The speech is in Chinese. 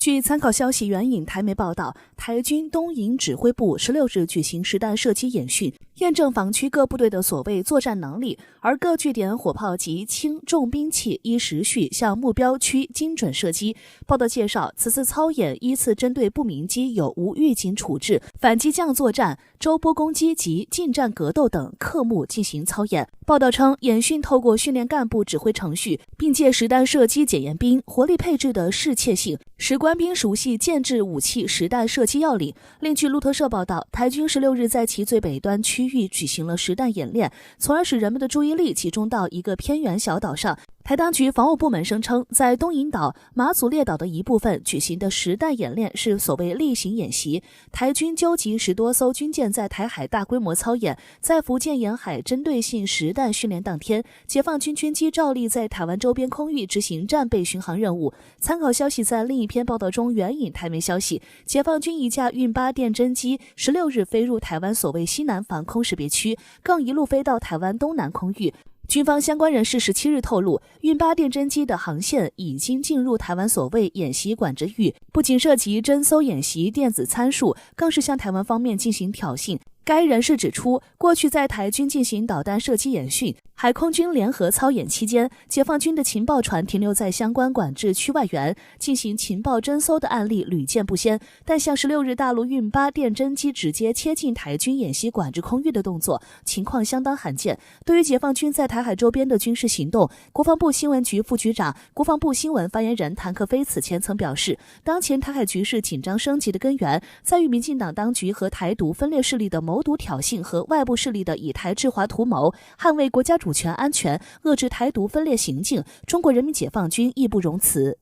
据参考消息援引台媒报道，台军东营指挥部16日举行实弹射击演训，验证防区各部队的所谓作战能力，而各据点火炮及轻重兵器依时序向目标区精准射击。报道介绍，此次操演依次针对不明机有无预警处置、反机降作战、周波攻击及近战格斗等科目进行操演。报道称，演训透过训练干部指挥程序，并借实弹射击检验兵火力配置的适切性，使官兵熟悉建制武器实弹射击要领。另据路透社报道，台军16日在其最北端区域举行了实弹演练，从而使人们的注意力集中到一个偏远小岛上。台当局防务部门声称，在东引岛、马祖列岛的一部分举行的实弹演练是所谓例行演习。台军纠集10多艘军舰在台海大规模操演，在福建沿海针对性实弹训练当天，解放军军机照例在台湾周边空域执行战备巡航任务。参考消息在另一篇报道中援引台媒消息，解放军一架运8电侦机16日飞入台湾所谓西南防空识别区，更一路飞到台湾东南空域。军方相关人士17日透露，运8电侦机的航线已经进入台湾所谓演习管制域，不仅涉及侦搜演习电子参数，更是向台湾方面进行挑衅。该人士指出，过去在台军进行导弹射击演训、海空军联合操演期间，解放军的情报船停留在相关管制区外缘，进行情报侦搜的案例屡见不鲜。但像16日大陆运8电侦机直接切进台军演习管制空域的动作，情况相当罕见。对于解放军在台海周边的军事行动，国防部新闻局副局长、国防部新闻发言人谭克飞此前曾表示，当前台海局势紧张升级的根源，在于民进党当局和台独分裂势力的谋独挑衅和外部势力的以台制华图谋，捍卫国家主权安全，遏制台独分裂行径，中国人民解放军义不容辞。